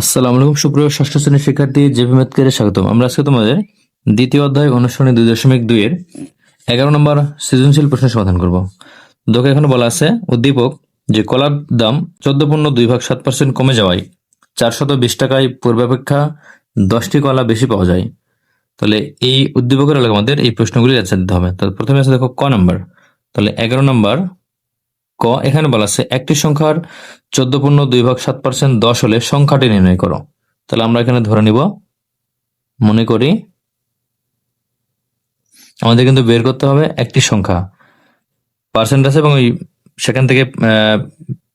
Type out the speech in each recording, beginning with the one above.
আসসালামু আলাইকুম সুপ্রিয় ষষ্ঠ শ্রেণীর শিক্ষার্থী জেপি ম্যাথকে স্বাগতম। আমরা আজকে তোমাদের দ্বিতীয় অধ্যায় অনুসরণী 2.2 এর 11 নম্বর সৃজনশীল প্রশ্নের সমাধান করব। দেখো এখানে বলা আছে উদ্দীপক যে কলার দাম 14.2% কমে যাওয়ায় 420 টাকায় পূর্বাপেক্ষা 10টি কলা বেশি পাওয়া যায়। তাহলে এই উদ্দীপকের আলোকে আমাদের এই প্রশ্নগুলি আনসার দিতে হবে। তো প্রথমে আছে দেখো ক নাম্বার, তাহলে 11 নম্বর ক এখানে বলা আছে একটি সংখ্যার 14.2% 10 হলে সংখ্যাটি নির্ণয় করো। তাহলে আমরা এখানে ধরে নিব, মনে করি আমাদের কিন্তু বের করতে হবে একটি সংখ্যা পার্সেন্ট আছে এবং ওই সেখান থেকে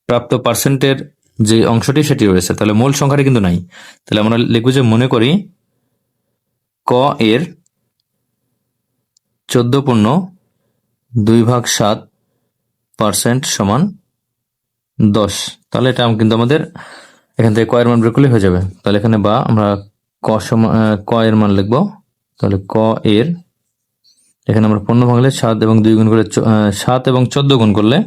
প্রাপ্ত পার্সেন্টের যে অংশটি সেটি রয়েছে, তাহলে মূল সংখ্যাটি কিন্তু নাই। তাহলে আমরা লিখব যে মনে করি ক এর 14.2/7% সমান 10। তাহলে এটা কিন্তু আমাদের এখান থেকে ক এর মান বের করলে হয়ে যাবে। তাহলে এখানে বা আমরা ক এর মান লিখবো। তাহলে ক এর এখানে আমরা 15 ভাঙলে 7 এবং 2 গুণ করলে 7 এবং 14 গুণ করলে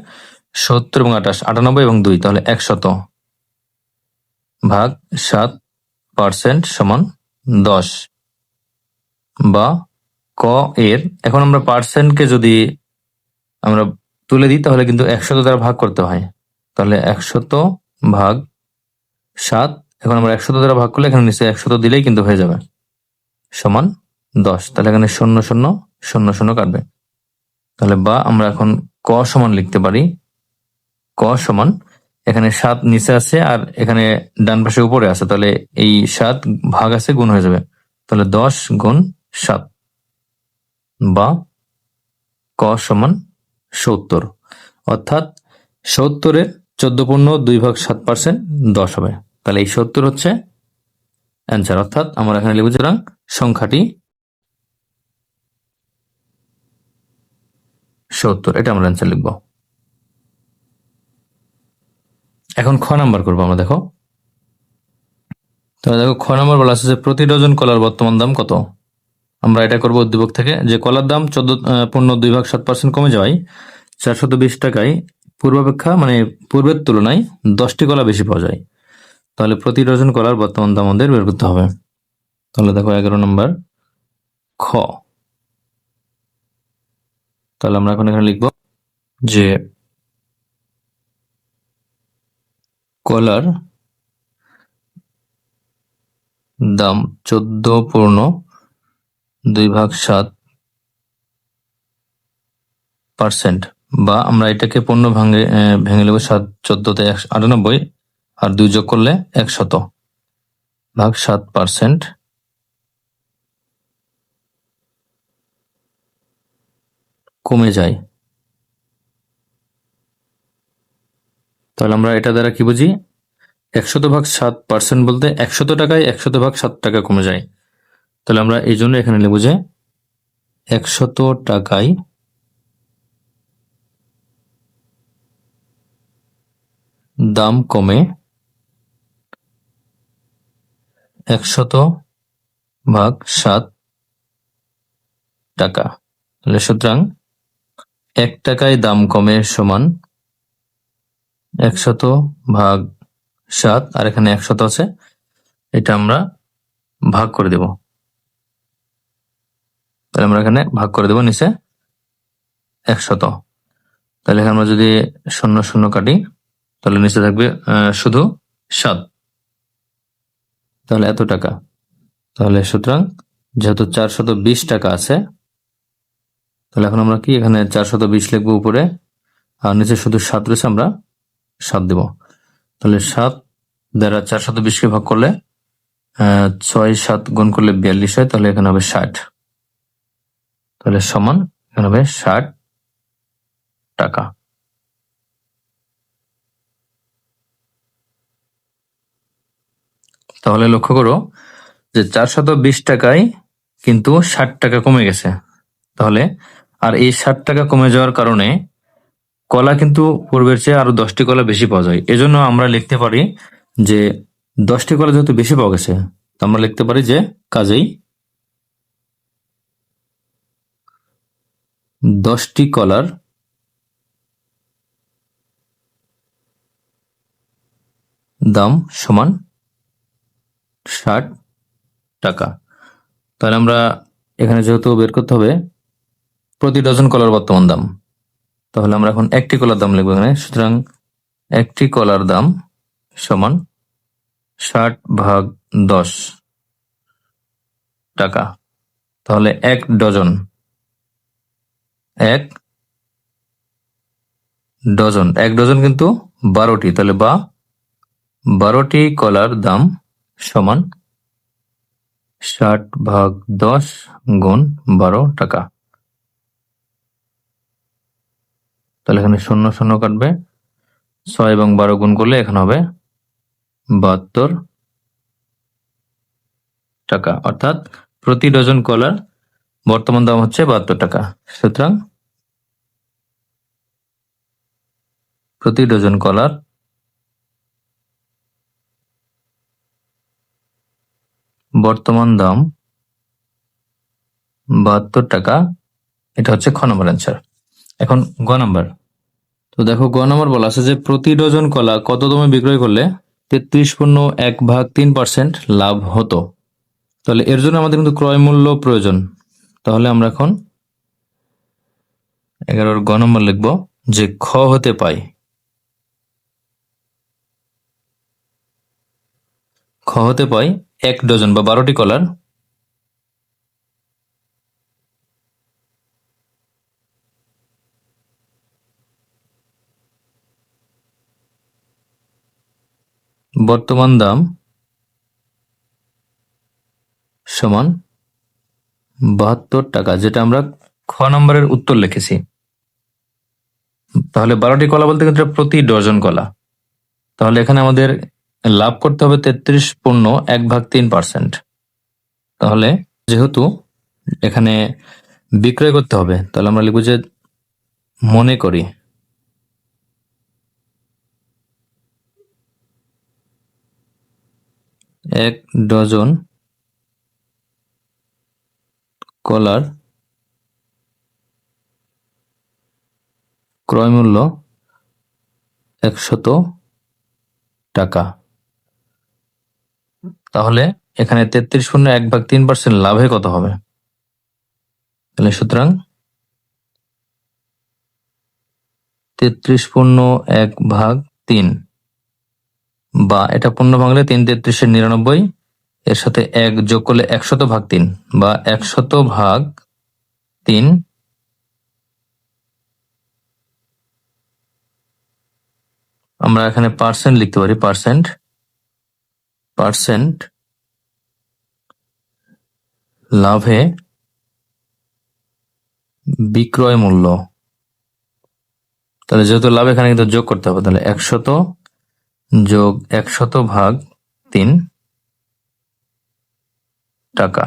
70 এবং 28 98 এবং 2, তাহলে 100/7% সমান 10। বা ক এর এখন আমরা পার্সেন্টকে যদি আমরা তুলে দিই তাহলে কিন্তু 100 দ্বারা ভাগ করতে হয়। তাহলে 100/7, এখন আমরা 100 দ্বারা ভাগ করলে এখানে নিচে 100 দিলেই কিন্তু হয়ে যাবে সমান 10। তাহলে এখানে 0 0 0 0 কাটবে। তাহলে বা আমরা এখন ক সমান লিখতে পারি, ক সমান এখানে 7 নিচে আছে আর এখানে ডান পাশে উপরে আছে, তাহলে এই 7 ভাগ আছে গুণ হয়ে যাবে, তাহলে 10 গুণ 7। বা ক সমান 70, অর্থাৎ 70-এর 14.2/7% 10 হবে। তাহলে এই 70 হচ্ছে অ্যান্সার, অর্থাৎ আমরা এখানে লিখব সুতরাং সংখ্যাটি 70, এটা আমরা অ্যান্সার লিখব। এখন খ নাম্বার করবো আমরা। দেখো তাহলে দেখো খ নাম্বার বলা আছে যে প্রতি ডজন কলার বর্তমান দাম কত। আমরা এটা করবো উদ্দীপক থেকে যে কলার দাম 14.2/7% কমে যাওয়ায় 420 টাকায় পূর্বাপেক্ষা মানে পূর্বের তুলনায় 10টি কলা বেশি পাওয়া যায়। তাহলে প্রতি ডজন কলার বর্তমান দাম আমাদের বের করতে হবে। তাহলে দেখো 11 নম্বর খ, তাহলে আমরা এখন এখানে লিখব যে কলার দাম 14.2/7%, বা আমরা এটাকে 15 ভেঙে নেব, 7 14 98 আর 2 যোগ করলে 100/7% কমে যায়। তাহলে আমরা এটা দ্বারা কি বুঝি, 100/7% বলতে 100 টাকায় 100/7 টাকা কমে যায়। তাহলে আমরা এই জন্য এখানে লিখব যে 100 টাকায় দাম কমে 100/7 টাকা। তাহলে সুতরাং 1 টাকায় দাম কমে সমান 100/7, আর এখানে 100 আছে, এটা আমরা ভাগ করে দেব। তাহলে আমরা এখানে ভাগ করে দেব নিচে 100। তাহলে এখানে আমরা যদি 0 0 কাটি তাহলে নিচে থাকবে শুধু 7, তাহলে এত টাকা। তাহলে সুতরাং যেহেতু 420 টাকা আছে, তাহলে এখন আমরা কি এখানে 420 লিখবো উপরে, আর নিচে শুধু 7 রয়েছে, আমরা 7 দেব। তাহলে 7 দ্বারা 420-কে ভাগ করলে 6 7 গুণ করলে 42 হয়, তাহলে এখানে হবে 60। তাহলে সমান এখানে হবে 60 টাকা। তাহলে লক্ষ্য করো যে 420 টাকায় কিন্তু 60 টাকা কমে গেছে। তাহলে আর এই 60 টাকা কমে যাওয়ার কারণে কলা কিন্তু পূর্বের চেয়ে আরো 10টি কলা বেশি পাওয়া যায়। এজন্য আমরা লিখতে পারি যে 10টি কলা যেহেতু বেশি পাওয়া গেছে, তো আমরা লিখতে পারি যে কাজেই 10টি কলার দাম সমান 60 টাকা। তাহলে আমরা এখানে যেহেতু বের করতে হবে প্রতি ডজন কলার বর্তমান দাম, তাহলে আমরা এখন একটি কলার দাম লিখবো এখানে। সুতরাং একটি কলার দাম সমান 60/10 টাকা। তাহলে এক ডজন এক ডজন কিন্তু 12টি, তাহলে বা 12টি কলার দাম সমান 60/10 গুণ 12 টাকা। তাহলে এখানে 0 0 কাটবে, 6 এবং 12 গুণ করলে এখানে হবে 72 টাকা। অর্থাৎ প্রতি ডজন কলার বর্তমান দাম হচ্ছে 72 টাকা। সুতরাং প্রতি ডজন কলার বর্তমান দাম 72 টাকা। এটা হচ্ছে খ নম্বর অ্যান্সার। এখন গ নাম্বার। তো দেখো গ নাম্বার বলা আছে যে প্রতি ডজন কলা কত দামে বিক্রয় করলে 33.1/3% লাভ হতো। তাহলে এর জন্য আমাদের কিন্তু ক্রয় মূল্য প্রয়োজন। তাহলে আমরা এখন 11 গ নম্বর লিখব যে খ হতে পাই এক ডজন বা 12টি কলার বর্তমান দাম সমান 72 টাকা, যেটা আমরা খ নম্বরের উত্তর লিখেছি। তাহলে 12টি কলা বলতে কিন্তু প্রতি ডজন কলা। তাহলে এখানে আমাদের লাভ করতে হবে 33.1/3%। তাহলে যেহেতু এখানে বিক্রয় করতে হবে, তাহলে আমরা লিখব যে মনে করি এক ডজন কলার ক্রয় মূল্য 100 টাকা। তাহলে এখানে 33.1/3% লাভে কত হবে? তাহলে সুতরাং 33.1/3, বা এটা পূর্ণ ভাঙলে 3/33=99, এর সাথে 1 যোগ করলে 100/3 বা 100/3। আমরা এখানে পার্সেন্ট লিখতে পারি, পার্সেন্ট লাভে বিক্রয় মূল্য। তাহলে যেহেতু লাভ এখানে কিন্তু যোগ করতে হবে, তাহলে 100 যোগ 100/3 টাকা।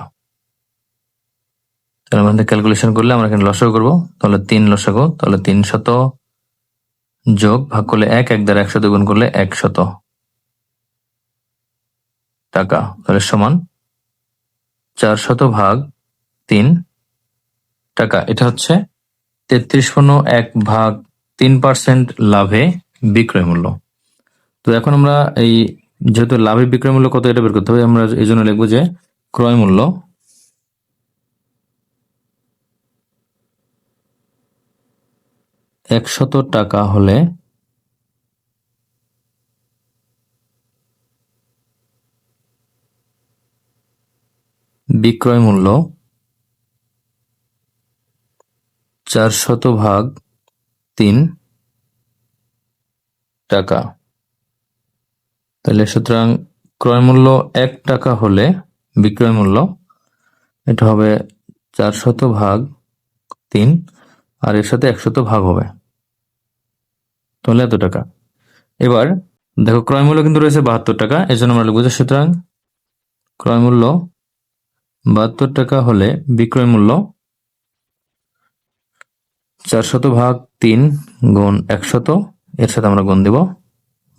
তাহলে আমাদের ক্যালকুলেশন করলে আমরা এখানে লসাগু করবো, তাহলে 3 লসাগু, তাহলে 300 যোগ ভাগ করলে 1 দ্বারা 100 গুণ করলে 100 টাকা। তাহলে সমান 400/3 টাকা। এটা হচ্ছে 33.1/3% লাভে বিক্রয় মূল্য। তো এখন আমরা এই যেহেতু লাভে বিক্রয় মূল্য কত এটা বের করতে হবে, আমরা এই জন্য লিখবো যে ক্রয় মূল্য টাকা হলে বিক্রয় মূল্য 400/3 টাকা। তাহলে সুতরাং ক্রয় মূল্য 1 টাকা হলে বিক্রয় মূল্য এটা হবে 400/3, আর এর সাথে 100 ভাগ হবে, তাহলে এত টাকা। এবার দেখো ক্রয় মূল্য কিন্তু রয়েছে 72 টাকা, এর জন্য আমরা লিখবো যে সুতরাং ক্রয় মূল্য 72 টাকা হলে বিক্রয় মূল্য 400/3 গুণ 100, এর সাথে আমরা গুণ দিব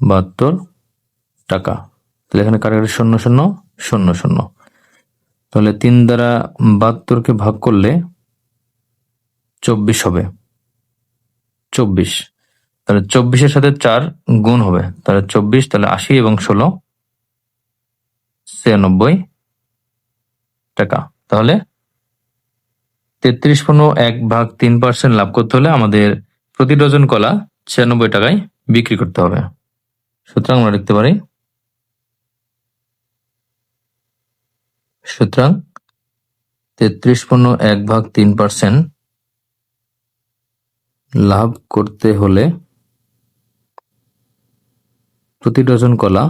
72 টাকা। তাহলে এখানে কাটাকাটি 0 0 0 0, তাহলে 3 দ্বারা 72কে ভাগ করলে 24 হবে, 24। তাহলে 24-এর সাথে 4 গুণ হবে, তাহলে 24, তাহলে 80 এবং 16 96 টাকা। তাহলে 33.1/3% লাভ করতে হলে আমাদের প্রতি ডজন কলা 96 টাকায় বিক্রি করতে হবে। সুতরাং আমরা লিখতে পারি, সুতরাং 33.1/3% লাভ করতে হলে প্রতি ডজন কলা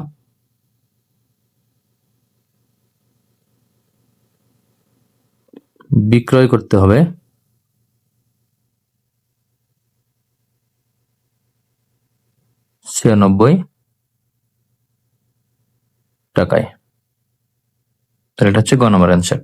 বিক্রয় করতে হবে 96 টাকায়। তাহলে এটা হচ্ছে গ নম্বর অ্যান্সার।